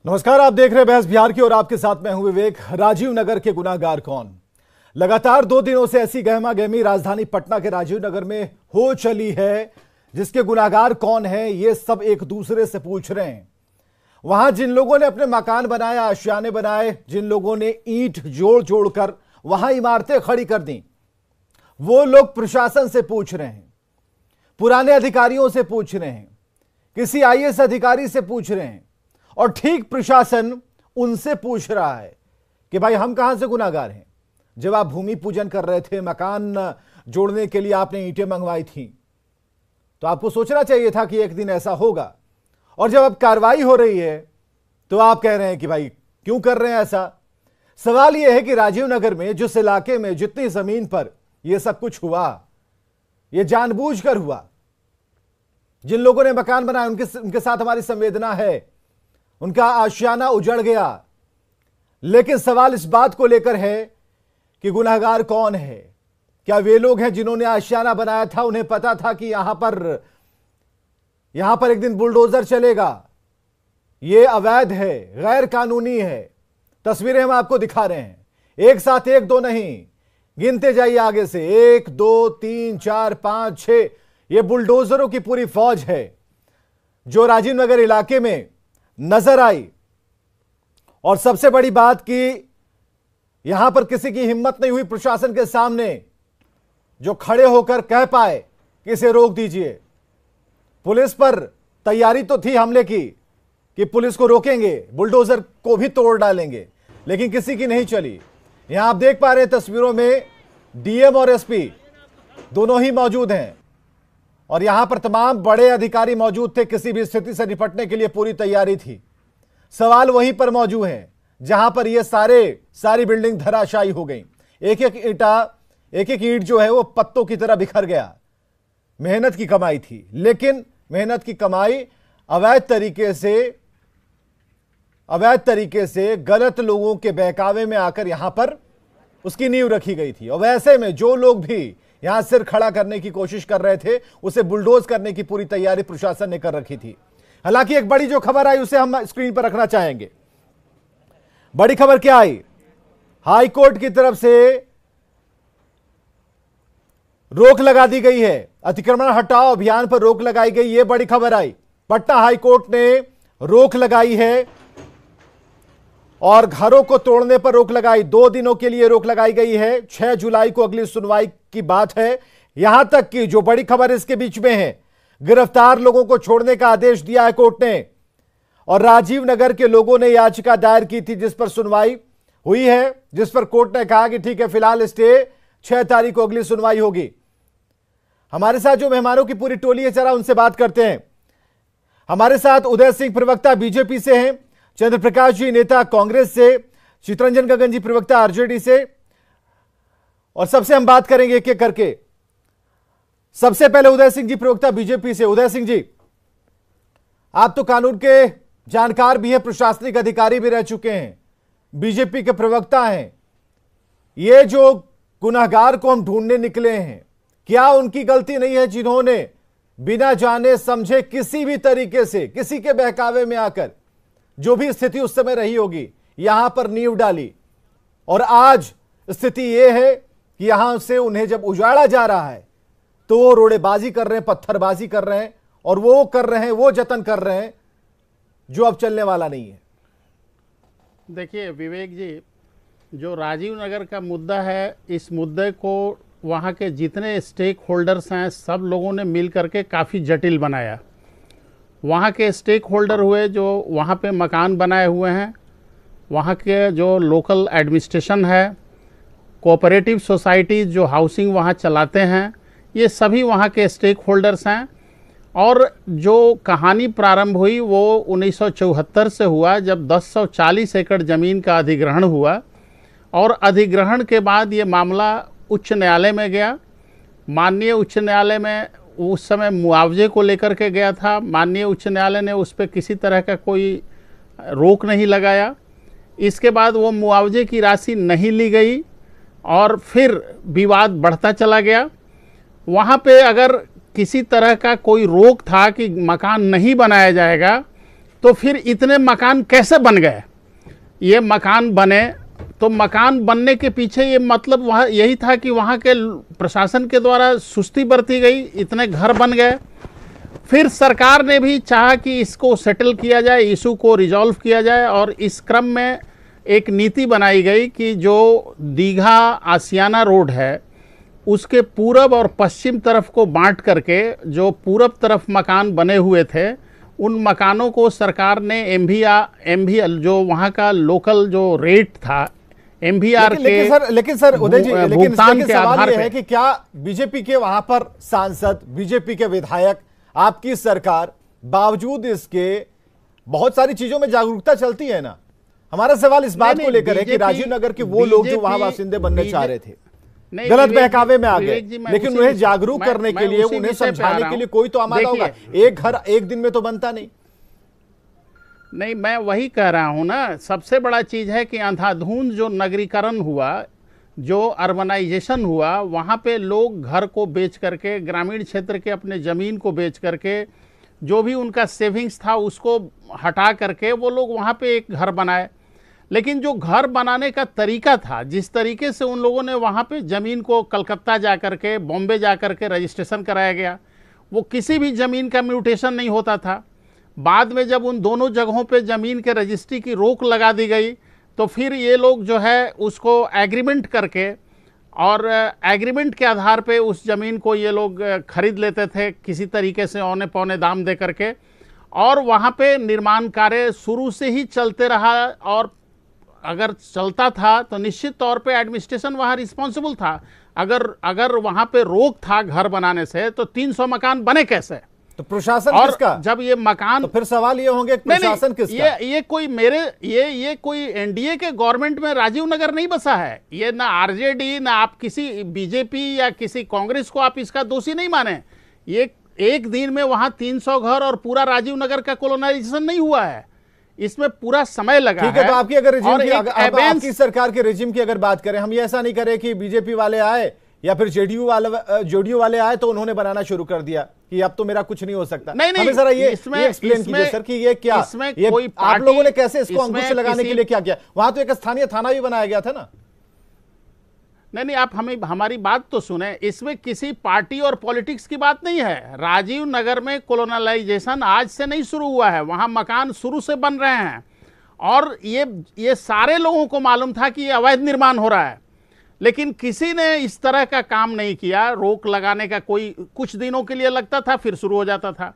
नमस्कार, आप देख रहे हैं बहस बिहार की और आपके साथ मैं हूं विवेक। राजीव नगर के गुनाहगार कौन? लगातार 2 दिनों से ऐसी गहमा गहमी राजधानी पटना के राजीव नगर में हो चली है, जिसके गुनाहगार कौन है ये सब एक दूसरे से पूछ रहे हैं। वहां जिन लोगों ने अपने मकान बनाए, आशियाने बनाए, जिन लोगों ने ईंट जोड़ जोड़ कर वहां इमारतें खड़ी कर दी, वो लोग प्रशासन से पूछ रहे हैं, पुराने अधिकारियों से पूछ रहे हैं, किसी आईएएस अधिकारी से पूछ रहे हैं, और ठीक प्रशासन उनसे पूछ रहा है कि भाई हम कहां से गुनाहगार हैं? जब आप भूमि पूजन कर रहे थे, मकान जोड़ने के लिए आपने ईंटें मंगवाई थी, तो आपको सोचना चाहिए था कि एक दिन ऐसा होगा। और जब अब कार्रवाई हो रही है तो आप कह रहे हैं कि भाई क्यों कर रहे हैं ऐसा। सवाल यह है कि राजीव नगर में जिस इलाके में जितनी जमीन पर यह सब कुछ हुआ, यह जानबूझकर हुआ। जिन लोगों ने मकान बनाया उनके साथ हमारी संवेदना है, उनका आशियाना उजड़ गया, लेकिन सवाल इस बात को लेकर है कि गुनहगार कौन है। क्या वे लोग हैं जिन्होंने आशियाना बनाया था, उन्हें पता था कि यहां पर एक दिन बुलडोजर चलेगा, यह अवैध है, गैर कानूनी है। तस्वीरें हम आपको दिखा रहे हैं, एक साथ 1 2 नहीं, गिनते जाइए आगे से, 1 2 3 4 5 6, यह बुलडोजरों की पूरी फौज है जो राजीव नगर इलाके में नजर आई। और सबसे बड़ी बात कि यहां पर किसी की हिम्मत नहीं हुई प्रशासन के सामने जो खड़े होकर कह पाए कि इसे रोक दीजिए। पुलिस पर तैयारी तो थी हमले की कि पुलिस को रोकेंगे, बुलडोजर को भी तोड़ डालेंगे, लेकिन किसी की नहीं चली। यहां आप देख पा रहे हैं तस्वीरों में डीएम और एसपी दोनों ही मौजूद हैं और यहां पर तमाम बड़े अधिकारी मौजूद थे। किसी भी स्थिति से निपटने के लिए पूरी तैयारी थी। सवाल वहीं पर मौजूद है जहां पर ये सारी बिल्डिंग धराशायी हो गई। एक एक ईंट जो है वो पत्तों की तरह बिखर गया। मेहनत की कमाई थी, लेकिन मेहनत की कमाई अवैध तरीके से गलत लोगों के बहकावे में आकर यहां पर उसकी नींव रखी गई थी। और वैसे में जो लोग भी यहां सिर खड़ा करने की कोशिश कर रहे थे, उसे बुलडोज करने की पूरी तैयारी प्रशासन ने कर रखी थी। हालांकि एक बड़ी जो खबर आई उसे हम स्क्रीन पर रखना चाहेंगे। बड़ी खबर क्या आई? हाई कोर्ट की तरफ से रोक लगा दी गई है, अतिक्रमण हटाओ अभियान पर रोक लगाई गई, यह बड़ी खबर आई। पटना हाई कोर्ट ने रोक लगाई है और घरों को तोड़ने पर रोक लगाई। 2 दिनों के लिए रोक लगाई गई है। 6 जुलाई को अगली सुनवाई की बात है। यहां तक कि जो बड़ी खबर इसके बीच में है, गिरफ्तार लोगों को छोड़ने का आदेश दिया है कोर्ट ने। और राजीव नगर के लोगों ने याचिका दायर की थी जिस पर सुनवाई हुई है, जिस पर कोर्ट ने कहा कि ठीक है, फिलहाल स्टे, 6 तारीख को अगली सुनवाई होगी। हमारे साथ जो मेहमानों की पूरी टोली है, जरा उनसे बात करते हैं। हमारे साथ उदय सिंह प्रवक्ता बीजेपी से हैं, चंद्रप्रकाश जी नेता कांग्रेस से, चितरंजन गगन जी प्रवक्ता आरजेडी से, और सबसे हम बात करेंगे एक एक करके। सबसे पहले उदय सिंह जी प्रवक्ता बीजेपी से। उदय सिंह जी, आप तो कानून के जानकार भी हैं, प्रशासनिक अधिकारी भी रह चुके हैं, बीजेपी के प्रवक्ता हैं। ये जो गुनाहगार को हम ढूंढने निकले हैं, क्या उनकी गलती नहीं है जिन्होंने बिना जाने समझे किसी भी तरीके से किसी के बहकावे में आकर, जो भी स्थिति उस समय रही होगी, यहां पर नींव डाली, और आज स्थिति यह है कि यहां से उन्हें जब उजाड़ा जा रहा है तो वो रोड़ेबाजी कर रहे हैं, पत्थरबाजी कर रहे हैं, और वो जतन कर रहे हैं जो अब चलने वाला नहीं है। देखिए विवेक जी, जो राजीव नगर का मुद्दा है, इस मुद्दे को वहाँ के जितने स्टेक होल्डर्स हैं, सब लोगों ने मिल करके काफ़ी जटिल बनाया। वहाँ के स्टेक होल्डर हुए जो वहाँ पे मकान बनाए हुए हैं, वहाँ के जो लोकल एडमिनिस्ट्रेशन है, कोऑपरेटिव सोसाइटीज़ जो हाउसिंग वहाँ चलाते हैं, ये सभी वहाँ के स्टेक होल्डर्स हैं। और जो कहानी प्रारंभ हुई वो 1974 से हुआ, जब 1040 एकड़ ज़मीन का अधिग्रहण हुआ। और अधिग्रहण के बाद ये मामला उच्च न्यायालय में गया। माननीय उच्च न्यायालय में उस समय मुआवजे को लेकर के गया था। माननीय उच्च न्यायालय ने उस पर किसी तरह का कोई रोक नहीं लगाया। इसके बाद वो मुआवजे की राशि नहीं ली गई और फिर विवाद बढ़ता चला गया। वहाँ पे अगर किसी तरह का कोई रोक था कि मकान नहीं बनाया जाएगा, तो फिर इतने मकान कैसे बन गए? ये मकान बने तो मकान बनने के पीछे ये मतलब वहाँ यही था कि वहाँ के प्रशासन के द्वारा सुस्ती बरती गई, इतने घर बन गए। फिर सरकार ने भी चाहा कि इसको सेटल किया जाए, इशू को रिजॉल्व किया जाए, और इस क्रम में एक नीति बनाई गई कि जो दीघा आसियाना रोड है उसके पूरब और पश्चिम तरफ को बांट करके जो पूरब तरफ मकान बने हुए थे उन मकानों को सरकार ने एमवीआर जो वहाँ का लोकल जो रेट था एमवीआर के लेकिन सर उदय जी, लेकिन के सवाल यह है कि क्या बीजेपी के वहां पर सांसद, बीजेपी के विधायक, आपकी सरकार बावजूद इसके बहुत सारी चीजों में जागरूकता चलती है ना? हमारा सवाल इस बात को लेकर है कि राजीव नगर के वो लोग जो वहां बासिंदे बनने चाह रहे थे गलत बहकावे में आ गए, लेकिन उन्हें जागरूक करने के लिए, उन्हें समझाने के लिए कोई तो आमादा होगा। एक घर एक दिन में तो बनता नहीं। मैं वही कह रहा हूं ना, सबसे बड़ा चीज है कि अंधाधुंध जो नगरीकरण हुआ, जो अर्बनाइजेशन हुआ, वहां पे लोग घर को बेच करके, ग्रामीण क्षेत्र के अपने जमीन को बेच करके, जो भी उनका सेविंग्स था उसको हटा करके वो लोग वहां पे एक घर बनाए। लेकिन जो घर बनाने का तरीका था, जिस तरीके से उन लोगों ने वहाँ पे ज़मीन को कलकत्ता जा कर के, बॉम्बे जा कर के रजिस्ट्रेशन कराया गया, वो किसी भी ज़मीन का म्यूटेशन नहीं होता था। बाद में जब उन दोनों जगहों पे ज़मीन के रजिस्ट्री की रोक लगा दी गई तो फिर ये लोग जो है उसको एग्रीमेंट करके, और एग्रीमेंट के आधार पे उस ज़मीन को ये लोग खरीद लेते थे किसी तरीके से औने पौने दाम दे करके, और वहाँ पे निर्माण कार्य शुरू से ही चलते रहा। और अगर चलता था तो निश्चित तौर पे एडमिनिस्ट्रेशन वहाँ रिस्पॉन्सिबल था। अगर वहाँ पे रोक था घर बनाने से तो 300 मकान बने कैसे? तो प्रशासन किसका? जब ये मकान, तो फिर सवाल ये होंगे प्रशासन किसका? ये कोई एनडीए के गवर्नमेंट में राजीव नगर नहीं बसा है। ये ना आरजेडी, ना आप किसी बीजेपी या किसी कांग्रेस को आप इसका दोषी नहीं माने। ये एक दिन में वहाँ 300 घर और पूरा राजीव नगर का कोलोनाइजेशन नहीं हुआ है, इसमें पूरा समय लगा है। ठीक है, तो आपकी अगर रिजिम की, आपकी सरकार के रिजिम की अगर बात करें, हम ये ऐसा नहीं करें कि बीजेपी वाले आए या फिर जेडीयू वाले आए तो उन्होंने बनाना शुरू कर दिया कि अब तो मेरा कुछ नहीं हो सकता। नहीं, हमें जरा ये एक्सप्लेन कीजिए सर कि ये क्या, ये आप लोगों ने कैसे इसको अंकुश लगाने के लिए क्या किया? वहां तो एक स्थानीय थाना भी बनाया गया था ना। नहीं, आप हमारी बात तो सुने। इसमें किसी पार्टी और पॉलिटिक्स की बात नहीं है। राजीव नगर में कोलोनलाइजेशन आज से नहीं शुरू हुआ है, वहां मकान शुरू से बन रहे हैं, और ये सारे लोगों को मालूम था कि ये अवैध निर्माण हो रहा है, लेकिन किसी ने इस तरह का काम नहीं किया। रोक लगाने का कोई कुछ दिनों के लिए लगता था, फिर शुरू हो जाता था।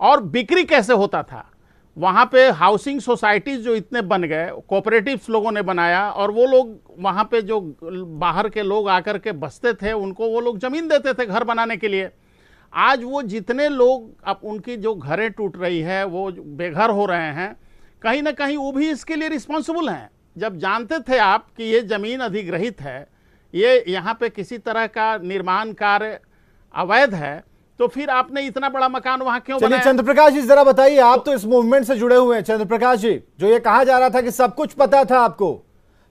और बिक्री कैसे होता था? वहाँ पे हाउसिंग सोसाइटीज जो इतने बन गए, कोऑपरेटिव्स लोगों ने बनाया, और वो लोग वहाँ पे जो बाहर के लोग आकर के बसते थे उनको वो लोग ज़मीन देते थे घर बनाने के लिए। आज वो जितने लोग, अब उनकी जो घरें टूट रही है, वो बेघर हो रहे हैं, कहीं ना कहीं वो भी इसके लिए रिस्पॉन्सिबल हैं। जब जानते थे आप कि ये ज़मीन अधिग्रहित है, ये यहाँ पे किसी तरह का निर्माण कार्य अवैध है, तो फिर आपने इतना बड़ा मकान वहां क्यों बनाया? चंद्र प्रकाश जी जरा बताइए, आप तो इस मूवमेंट से जुड़े हुए हैं। चंद्र प्रकाश जी, जो ये कहा जा रहा था कि सब कुछ पता था, आपको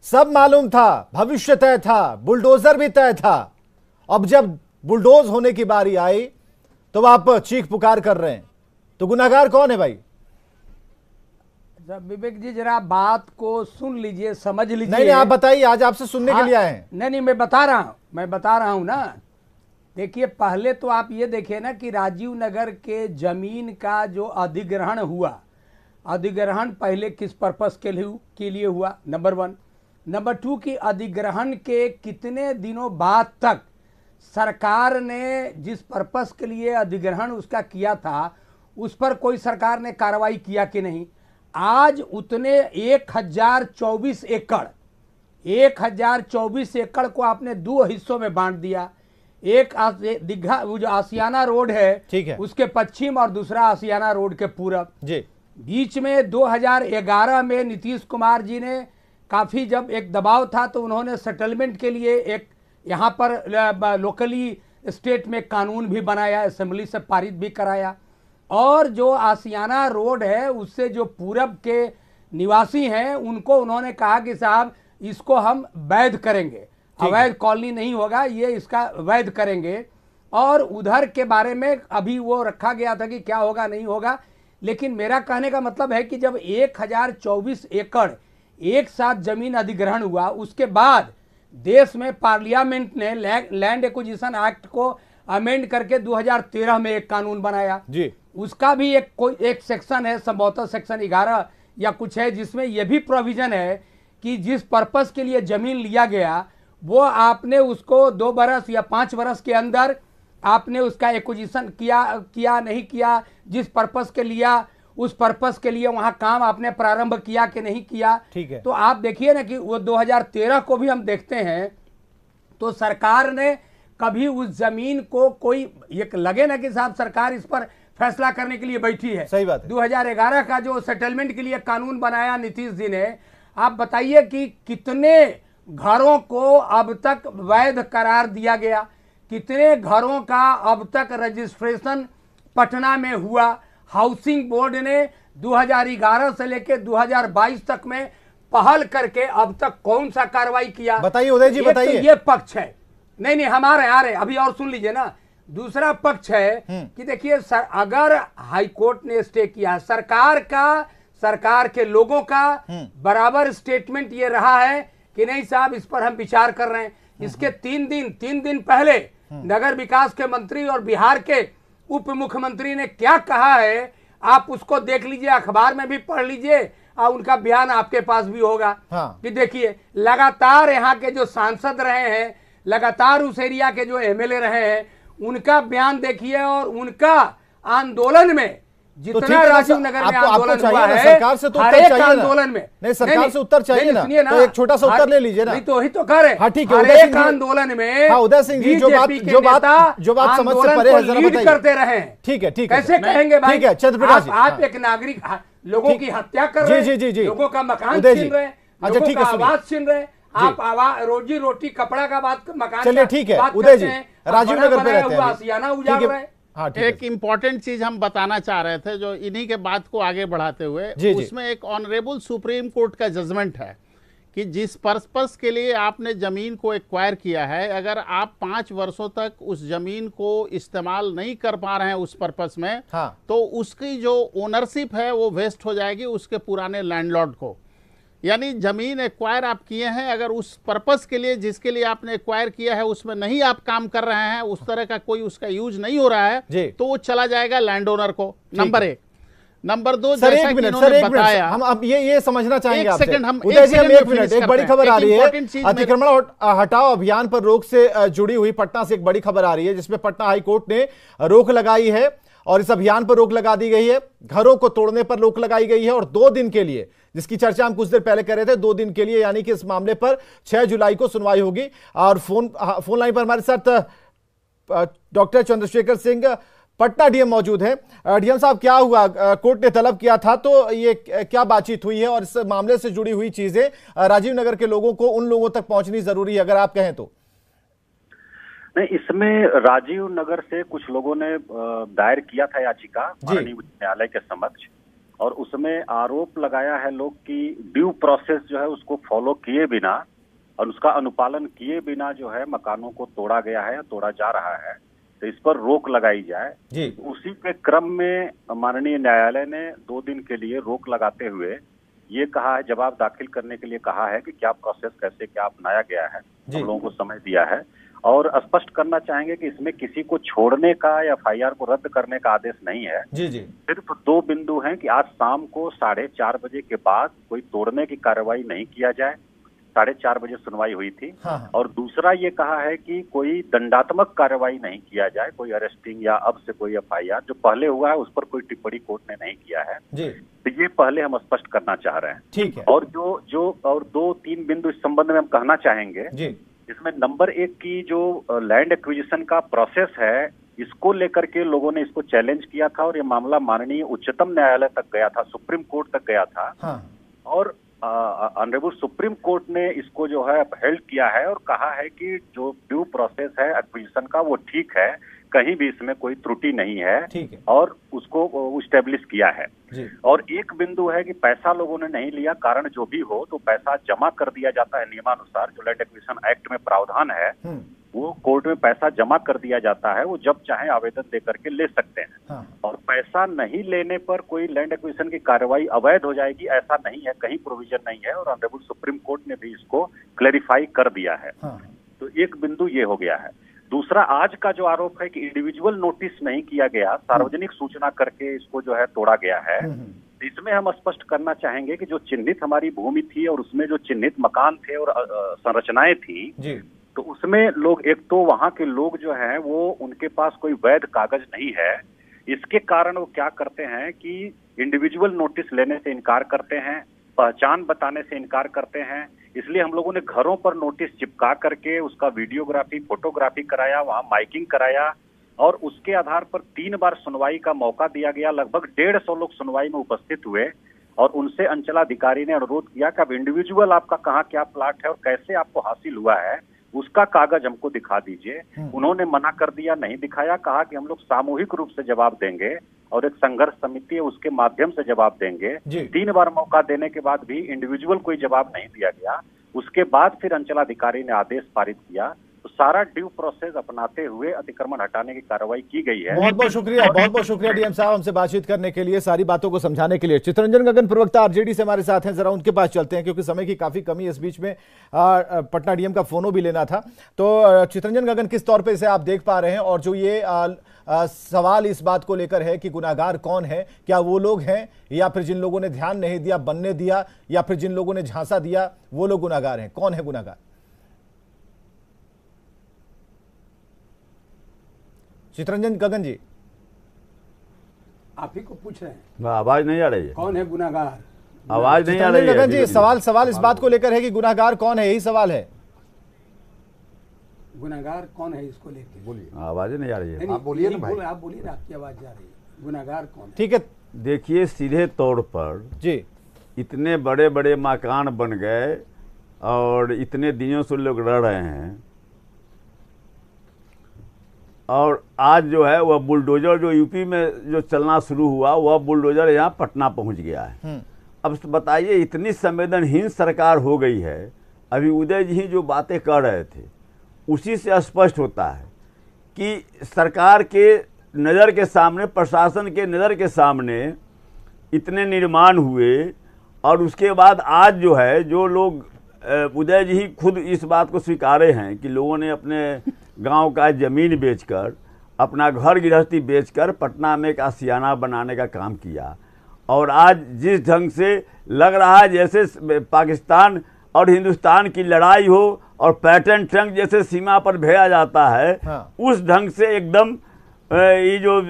सब मालूम था, भविष्य तय था, बुलडोजर भी तय था, अब जब बुलडोज होने की बारी आई तो आप चीख पुकार कर रहे हैं, तो गुनाहगार कौन है भाई? विवेक जी जरा बात को सुन लीजिए, समझ लीजिए। नहीं, आप बताइए, आज आपसे सुनने के लिए आए हैं। नहीं, मैं बता रहा हूं ना। देखिए, पहले तो आप ये देखिए ना कि राजीव नगर के जमीन का जो अधिग्रहण हुआ, अधिग्रहण पहले किस पर्पस के लिए हुआ, नंबर 1। नंबर 2 कि अधिग्रहण के कितने दिनों बाद तक सरकार ने जिस पर्पस के लिए अधिग्रहण उसका किया था उस पर कोई सरकार ने कार्रवाई किया कि नहीं? आज उतने 1024 एकड़ को आपने 2 हिस्सों में बांट दिया। एक दीघा जो आसियाना रोड है, ठीक है, उसके पश्चिम, और दूसरा आसियाना रोड के पूरब जी। बीच में 2011 में नीतीश कुमार जी ने काफी, जब एक दबाव था तो उन्होंने सेटलमेंट के लिए एक यहाँ पर लोकली स्टेट में कानून भी बनाया, असेंबली से पारित भी कराया, और जो आसियाना रोड है उससे जो पूरब के निवासी हैं उनको उन्होंने कहा कि साहब इसको हम वैध करेंगे, अवैध कॉलोनी नहीं होगा, ये इसका वैध करेंगे। और उधर के बारे में अभी वो रखा गया था कि क्या होगा नहीं होगा, लेकिन मेरा कहने का मतलब है कि जब 1024 एकड़ एक साथ जमीन अधिग्रहण हुआ, उसके बाद देश में पार्लियामेंट ने लैंड एक्विजिशन एक्ट को अमेंड करके 2013 में एक कानून बनाया जी। उसका भी एक सेक्शन है, संभवतः सेक्शन 11 या कुछ है, जिसमें यह भी प्रोविजन है कि जिस पर्पस के लिए जमीन लिया गया वो आपने उसको 2 बरस या 5 बरस के अंदर आपने उसका एक्विजिशन किया नहीं किया, जिस पर्पस के लिया उस पर्पस के लिए वहां काम आपने प्रारंभ किया कि नहीं किया। ठीक है। तो आप देखिए ना कि वो 2013 को भी हम देखते हैं तो सरकार ने कभी उस जमीन को कोई ये लगे ना कि साहब सरकार इस पर फैसला करने के लिए बैठी है। सही बात है। 2011 का जो सेटलमेंट के लिए कानून बनाया नीतीश जी ने, आप बताइए कि कितने घरों को अब तक वैध करार दिया गया, कितने घरों का अब तक रजिस्ट्रेशन पटना में हुआ। हाउसिंग बोर्ड ने 2011 से लेकर 2022 तक में पहल करके अब तक कौन सा कार्रवाई किया, बताइए उदय जी, बताइए। तो ये पक्ष है। नहीं हमारे आ रहे अभी और सुन लीजिए ना। दूसरा पक्ष है कि देखिए सर, अगर हाई कोर्ट ने स्टे किया, सरकार के लोगों का बराबर स्टेटमेंट ये रहा है कि नहीं साहब इस पर हम विचार कर रहे हैं। इसके 3 दिन पहले नगर विकास के मंत्री और बिहार के उप मुख्यमंत्री ने क्या कहा है, आप उसको देख लीजिए, अखबार में भी पढ़ लीजिए और उनका बयान आपके पास भी होगा। हाँ। कि देखिए लगातार यहाँ के जो सांसद रहे हैं, लगातार उस एरिया के जो एमएलए रहे हैं, उनका बयान देखिए और उनका आंदोलन में जितना राजीव नगर में आंदोलन हुआ है, सरकार से तो हर उत्तर एक चाहिए आंदोलन में नहीं, सरकार से उत्तर चाहिए ना, सुनिए ना, तो एक छोटा सा उत्तर ले लीजिए ना। नहीं तो वही तो कह रहे हैं। हाँ ठीक है, हर उदय सिंह एक जी, आंदोलन में हाँ उदय सिंह जी, जो बात समझ से परे है, जरा बताइए। करते रहे हैं। ठीक है कैसे कहेंगे भाई? ठीक है चंद्रप्रकाश जी, आप एक नागरिक, लोगों की हत्या कर रहे हैं, जी, लोगों का मकान उदय जी, छीन रहे हैं, अच्छा लोगों ठीक का है, सुनिए। आवाज छीन रहे हैं, आप आवाज रोजी रोटी कपड़ा का बात, मकान चलिए का ठीक है बात उदय जी, करते हैं, राजीव बना नगर पे बनाया रहते हुआ हैं आशियाना अभी। उजाड़ ठीक रहे है, हैं। हाँ ठीक एक इम्पॉर्टेंट चीज हम बताना चाह रहे थे, जो इन्हीं के बात को आगे बढ़ाते हुए, जी, जी। उसमें एक ऑनरेबल सुप्रीम कोर्ट का जजमेंट है कि जिस पर्पस के लिए आपने जमीन को एक्वायर किया है, अगर आप 5 वर्षों तक उस जमीन को इस्तेमाल नहीं कर पा रहे हैं उस पर्पस में, हाँ। तो उसकी जो ओनरशिप है वो वेस्ट हो जाएगी उसके पुराने लैंडलॉर्ड को। यानी जमीन एक्वायर आप किए हैं, अगर उस पर्पस के लिए जिसके लिए आपने एक्वायर किया है उसमें नहीं आप काम कर रहे हैं, उस तरह का कोई उसका यूज नहीं हो रहा है, तो वो चला जाएगा लैंड ओनर को। नंबर 1। नंबर 2, सर जैसा एक कि मिनट, इन्होंने बताया, हम अब ये समझना चाहेंगे आपसे। सेकंड, हम उदय जी, हम एक फिनिश मिनट, एक करते बड़ी हैं। खबर आ रही है, important चीज अतिक्रमण हटाओ अभियान पर रोक से जुड़ी हुई पटना से एक बड़ी खबर आ रही है, जिसमें पटना हाई कोर्ट ने रोक लगाई है और इस अभियान पर रोक लगा दी गई है, घरों को तोड़ने पर रोक लगाई गई है और 2 दिन के लिए, जिसकी चर्चा हम कुछ देर पहले कर रहे थे, 2 दिन के लिए, यानी कि इस मामले पर 6 जुलाई को सुनवाई होगी। और फोन लाइन पर हमारे साथ डॉक्टर चंद्रशेखर सिंह पटना डीएम मौजूद है। डीएम साहब, क्या हुआ? कोर्ट ने तलब किया था, तो ये क्या बातचीत हुई है और इस मामले से जुड़ी हुई चीजें राजीव नगर के लोगों को, उन लोगों तक पहुंचनी जरूरी है, अगर आप कहें तो। नहीं, इसमें राजीव नगर से कुछ लोगों ने दायर किया था याचिका माननीय उच्च न्यायालय के समक्ष, और उसमें आरोप लगाया है लोग कि ड्यू प्रोसेस जो है उसको फॉलो किए बिना और उसका अनुपालन किए बिना जो है मकानों को तोड़ा गया है, तोड़ा जा रहा है, तो इस पर रोक लगाई जाए। जी। उसी के क्रम में माननीय न्यायालय ने 2 दिन के लिए रोक लगाते हुए ये कहा है, जवाब दाखिल करने के लिए कहा है कि क्या प्रोसेस कैसे क्या अपनाया गया है, हम लोगों को समय दिया है। और स्पष्ट करना चाहेंगे कि इसमें किसी को छोड़ने का या एफआईआर को रद्द करने का आदेश नहीं है। जी जी। सिर्फ 2 बिंदु हैं कि आज शाम को 4:30 बजे के बाद कोई तोड़ने की कार्रवाई नहीं किया जाए। 4:30 बजे सुनवाई हुई थी। हाँ। और दूसरा ये कहा है कि कोई दंडात्मक कार्रवाई नहीं किया जाए, कोई अरेस्टिंग या अब से कोई एफआईआर जो पहले हुआ है उस पर कोई टिप्पणी कोर्ट ने नहीं किया है जी। तो ये पहले हम स्पष्ट करना चाह रहे हैं। ठीक है। और जो और 2-3 बिंदु इस संबंध में हम कहना चाहेंगे जी। इसमें नंबर 1 की जो लैंड एक्विजिशन का प्रोसेस है, इसको लेकर के लोगों ने इसको चैलेंज किया था और ये मामला माननीय उच्चतम न्यायालय तक गया था, सुप्रीम कोर्ट तक गया था। हाँ। और ऑनरेबल सुप्रीम कोर्ट ने इसको जो है अपहेल्ड किया है और कहा है कि जो ड्यू प्रोसेस है एक्विजिशन का वो ठीक है, कहीं भी इसमें कोई त्रुटि नहीं है, ठीक है। और उसको इस्टेब्लिश किया है जी। और एक बिंदु है कि पैसा लोगों ने नहीं लिया, कारण जो भी हो तो पैसा जमा कर दिया जाता है नियमानुसार, जो लैंड एक्विजिशन एक्ट में प्रावधान है। वो कोर्ट में पैसा जमा कर दिया जाता है, वो जब चाहे आवेदन दे करके ले सकते हैं। हाँ। और पैसा नहीं लेने पर कोई लैंड एक्विजिशन की कार्रवाई अवैध हो जाएगी, ऐसा नहीं है, कहीं प्रोविजन नहीं है, और ऑनरेबल सुप्रीम कोर्ट ने भी इसको क्लैरिफाई कर दिया है। हाँ। तो एक बिंदु ये हो गया है। दूसरा, आज का जो आरोप है कि इंडिविजुअल नोटिस नहीं किया गया, सार्वजनिक सूचना करके इसको जो है तोड़ा गया है, इसमें हम स्पष्ट करना चाहेंगे कि जो चिन्हित हमारी भूमि थी और उसमें जो चिन्हित मकान थे और संरचनाएं थी जी, तो उसमें लोग, एक तो वहां के लोग जो हैं वो उनके पास कोई वैध कागज नहीं है, इसके कारण वो क्या करते हैं कि इंडिविजुअल नोटिस लेने से इनकार करते हैं, पहचान बताने से इनकार करते हैं। इसलिए हम लोगों ने घरों पर नोटिस चिपका करके उसका वीडियोग्राफी, फोटोग्राफी कराया, वहां माइकिंग कराया, और उसके आधार पर 3 बार सुनवाई का मौका दिया गया। लगभग 150 लोग सुनवाई में उपस्थित हुए और उनसे अंचलाधिकारी ने अनुरोध किया कि अब इंडिविजुअल आपका कहाँ क्या प्लाट है और कैसे आपको हासिल हुआ है, उसका कागज हमको दिखा दीजिए। उन्होंने मना कर दिया, नहीं दिखाया, कहा कि हम लोग सामूहिक रूप से जवाब देंगे और एक संघर्ष समिति है उसके माध्यम से जवाब देंगे। 3 बार मौका देने के बाद भी इंडिविजुअल कोई जवाब नहीं दिया गया। उसके बाद फिर अंचलाधिकारी ने आदेश पारित किया, तो सारा ड्यू प्रोसेस अपनाते हुए अतिक्रमण हटाने की कार्रवाई की गई है। बहुत बहुत शुक्रिया डीएम साहब हमसे बातचीत करने के लिए, सारी बातों को समझाने के लिए। चित्तरंजन गगन प्रवक्ता आरजेडी से हमारे साथ हैं, जरा उनके पास चलते हैं क्योंकि समय की काफी कमी है। इस बीच में पटना डीएम का फोनो भी लेना था। तो चित्तरंजन गगन, किस तौर पे इसे आप देख पा रहे हैं, और जो ये सवाल इस बात को लेकर है कि गुनाहगार कौन है, क्या वो लोग हैं या फिर जिन लोगों ने ध्यान नहीं दिया, बनने दिया, या फिर जिन लोगों ने झांसा दिया वो लोग गुनाहगार हैं? कौन है गुनाहगार? चित्तरंजन गगन जी, आप ही को पूछ रहे हैं। आवाज नहीं आ रही है, कौन है गुनाहगार? आवाज नहीं आ रही है गगन जी, सवाल इस बात को लेकर है कि गुनाहगार कौन है, यही सवाल है। गुनाहगार कौन है इसको लेकर बोलिए। आवाज नहीं आ रही है, आप बोलिए ना भाई, आप बोलिए ना, आपकी आवाज जा रही है। गुनाहगार कौन है? ठीक है, देखिए सीधे तौर पर जी, इतने बड़े बड़े मकान बन गए और इतने दिनों से लोग रह रहे हैं, और आज जो है वह बुलडोजर जो यूपी में जो चलना शुरू हुआ, वह बुलडोजर यहाँ पटना पहुँच गया है। अब बताइए, इतनी संवेदनहीन सरकार हो गई है। अभी उदय जी जो बातें कर रहे थे उसी से स्पष्ट होता है कि सरकार के नज़र के सामने, प्रशासन के नज़र के सामने इतने निर्माण हुए, और उसके बाद आज जो है, जो लोग, उदय जी खुद इस बात को स्वीकारे हैं कि लोगों ने अपने गांव का ज़मीन बेचकर, अपना घर गृहस्थी बेचकर पटना में एक आशियाना बनाने का काम किया। और आज जिस ढंग से लग रहा है जैसे पाकिस्तान और हिंदुस्तान की लड़ाई हो और पैटर्न ट्रंक जैसे सीमा पर भेजा जाता है, हाँ। उस ढंग से एकदम ये जो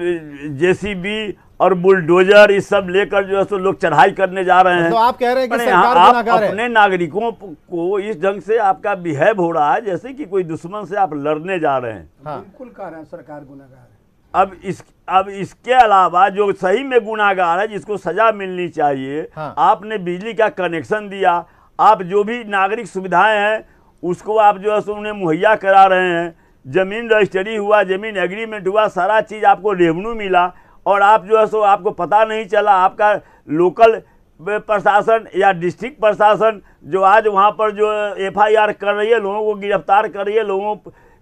जेसीबी और बुलडोजर इस सब लेकर जो है सो लोग चढ़ाई करने जा रहे हैं। तो आप कह रहे हैं कि सरकार आप गुनाहगार है? अपने नागरिकों को इस ढंग से आपका बिहेव हो रहा है जैसे कि कोई दुश्मन से आप लड़ने जा रहे हैं। हाँ। बिल्कुल कह रहे हैं सरकार गुनाहगार है। अब इसके अलावा जो सही में गुनाहगार है, जिसको सजा मिलनी चाहिए, हाँ। आपने बिजली का कनेक्शन दिया, आप जो भी नागरिक सुविधाएं हैं उसको आप जो है सो उन्हें मुहैया करा रहे हैं, जमीन रजिस्ट्री हुआ, जमीन एग्रीमेंट हुआ, सारा चीज़ आपको रेवेन्यू मिला, और आप जो है सो आपको पता नहीं चला। आपका लोकल प्रशासन या डिस्ट्रिक्ट प्रशासन जो आज वहाँ पर जो FIR कर रही है, लोगों को गिरफ्तार कर रही है, लोगों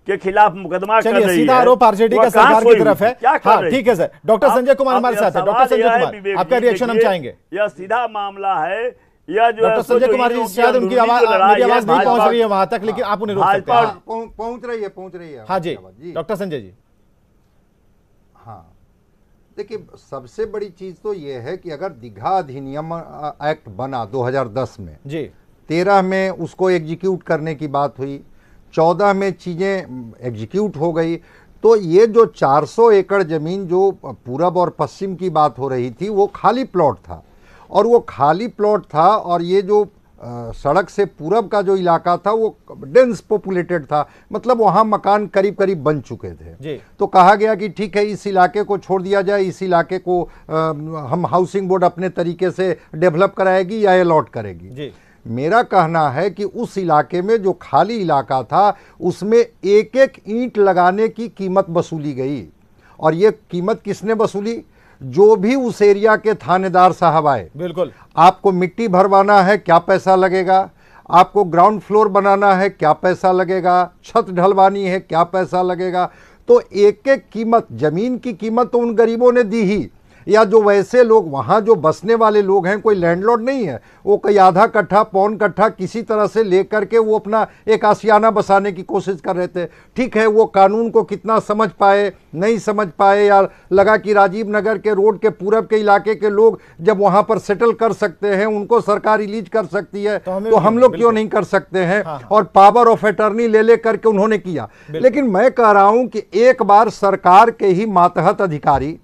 के खिलाफ मुकदमा कर रही है, सीधा आरोप आरजेडी का सरकार की तरफ है। हाँ, ठीक है सर। डॉक्टर संजय कुमार हमारे साथ है। डॉक्टर संजय कुमार, आपका रिएक्शन हम चाहेंगे। यह सीधा मामला है, यह जो डॉक्टर संजय कुमार जी, शायद उनकी आवाज नहीं पहुंच रही है वहां तक, लेकिन आप उन्हें रोक सकते हैं। पहुंच रही है। हाँ जी, डॉक्टर संजय जी। हाँ, देखिए, सबसे बड़ी चीज तो यह है कि अगर दीघा अधिनियम एक्ट बना 2010 में जी, 13 में उसको एग्जीक्यूट करने की बात हुई, 14 में चीजें एग्जीक्यूट हो गई, तो ये जो 400 एकड़ जमीन जो पूरब और पश्चिम की बात हो रही थी वो खाली प्लॉट था, और वो खाली प्लॉट था, और ये जो सड़क से पूरब का जो इलाका था वो डेंस पॉपुलेटेड था, मतलब वहाँ मकान करीब करीब बन चुके थे। तो कहा गया कि ठीक है, इस इलाके को छोड़ दिया जाए, इस इलाके को हम हाउसिंग बोर्ड अपने तरीके से डेवलप कराएगी या अलॉट करेगी। मेरा कहना है कि उस इलाके में जो खाली इलाका था उसमें एक एक ईंट लगाने की कीमत वसूली गई, और ये कीमत किसने वसूली? जो भी उस एरिया के थानेदार साहब आए। बिल्कुल, आपको मिट्टी भरवाना है, क्या पैसा लगेगा, आपको ग्राउंड फ्लोर बनाना है, क्या पैसा लगेगा, छत ढलवानी है, क्या पैसा लगेगा। तो एक एक कीमत, जमीन की कीमत तो उन गरीबों ने दी ही, या जो वैसे लोग वहाँ जो बसने वाले लोग हैं, कोई लैंडलॉर्ड नहीं है, वो कोई आधा कट्ठा पौन कट्ठा किसी तरह से लेकर के वो अपना एक आशियाना बसाने की कोशिश कर रहे थे। ठीक है, वो कानून को कितना समझ पाए नहीं समझ पाए, या लगा कि राजीव नगर के रोड के पूरब के इलाके के लोग जब वहाँ पर सेटल कर सकते हैं, उनको सरकार रिलीज कर सकती है, तो हम लोग क्यों नहीं कर सकते हैं। और पावर ऑफ अटर्नी ले करके उन्होंने किया। लेकिन मैं कह रहा हूं कि एक बार सरकार के ही मातहत अधिकारी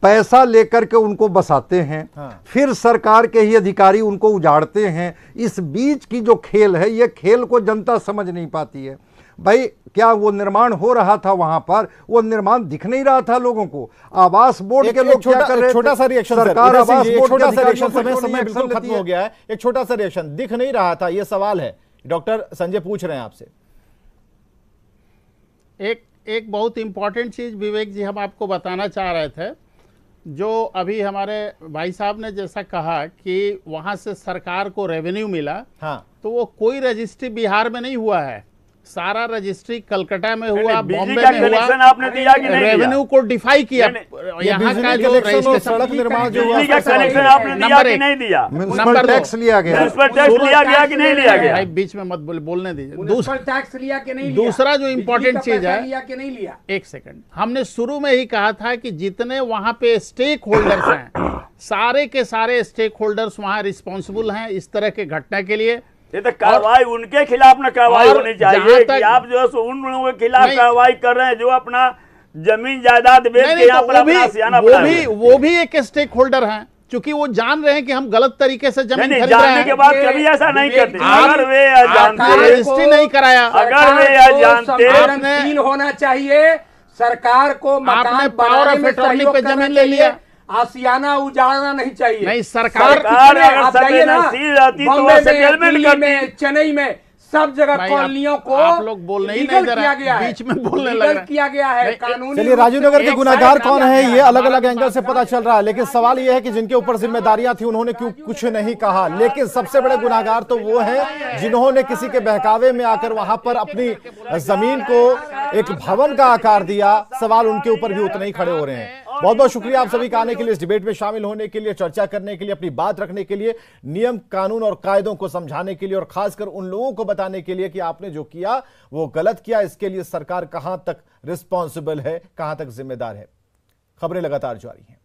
पैसा लेकर के उनको बसाते हैं, फिर सरकार के ही अधिकारी उनको उजाड़ते हैं। इस बीच की जो खेल है, ये खेल को जनता समझ नहीं पाती है। भाई क्या वो निर्माण हो रहा था वहां पर, वो निर्माण दिख नहीं रहा था लोगों को। आवास बोर्ड के लोग क्या कर रहे थे, छोटा सा रिएक्शन सरकार आवास बोर्ड के अधिकारियों समय बिल्कुल खत्म हो गया है। एक छोटा सा रिएक्शन, दिख नहीं रहा था, ये सवाल है, डॉक्टर संजय पूछ रहे हैं आपसे। एक बहुत इंपॉर्टेंट चीज विवेक जी हम आपको बताना चाह रहे थे, जो अभी हमारे भाई साहब ने जैसा कहा कि वहां से सरकार को रेवेन्यू मिला, हाँ, तो वो कोई रजिस्ट्री बिहार में नहीं हुआ है, सारा रजिस्ट्री कलकत्ता में हुआ, बॉम्बे में हुआ। आपने दिया कि नहीं, रेवेन्यू को डिफाई किया। यहाँ का जो सड़क निर्माण जो हुआ, कनेक्शन आपने दिया कि नहीं दिया, म्युनिसिपल टैक्स लिया गया, म्युनिसिपल टैक्स लिया गया कि नहीं लिया गया, बीच में मत बोलने दीजिए। दूसरा टैक्स लिया कि नहीं, दूसरा जो इम्पोर्टेंट चीज है, लिया कि नहीं लिया, एक सेकंड, हमने शुरू में ही कहा था कि जितने वहां पे स्टेक होल्डर्स हैं, सारे के सारे स्टेक होल्डर्स वहां रिस्पॉन्सिबल हैं इस तरह के घटना के लिए। ये तो कार्रवाई उनके खिलाफ न कार्रवाई होनी चाहिए कि आप जो है उन लोगों के खिलाफ कार्रवाई कर रहे हैं जो अपना जमीन जायदाद बेच के यहाँ पर अपना सियाना बना रहे हैं। वो भी एक स्टेक होल्डर हैं, क्योंकि वो जान रहे हैं कि हम गलत तरीके से जमीन खरीद रहे हैं। जानने के बाद कभी ऐसा नहीं करते। अगर वे जानते, रजिस्ट्री नहीं कराया, अगर वे जानते, होना चाहिए सरकार को मकान बनाने में सहयोग पे जमीन ले लिया, आशियाना उजाड़ना नहीं चाहिए। नहीं, सरकार आप जाइए ना, बॉम्बे में, चेन्नई में, सब जगह कॉलोनियों को आप लोग बोलने ही नहीं दे रहे हैं, बीच में बोलने लग रहे हैं। किया गया है कानूनी। चलिए, राजीव नगर के गुनाहगार कौन है ये अलग अलग एंगल से पता चल रहा है, लेकिन सवाल ये है कि जिनके ऊपर जिम्मेदारियां थी उन्होंने क्यों कुछ नहीं कहा। लेकिन सबसे बड़े गुनाहगार तो वो हैं जिन्होंने किसी के बहकावे में आकर वहां पर अपनी जमीन को एक भवन का आकार दिया। सवाल उनके ऊपर भी उतने ही खड़े हो रहे हैं। बहुत बहुत शुक्रिया आप सभी का आने के लिए, इस डिबेट में शामिल होने के लिए, चर्चा करने के लिए, अपनी बात रखने के लिए, नियम कानून और कायदों को समझाने के लिए, और खासकर उन लोगों को बताने के लिए कि आपने जो किया वो गलत किया। इसके लिए सरकार कहां तक रिस्पॉन्सिबल है, कहां तक जिम्मेदार है। खबरें लगातार जारी हैं।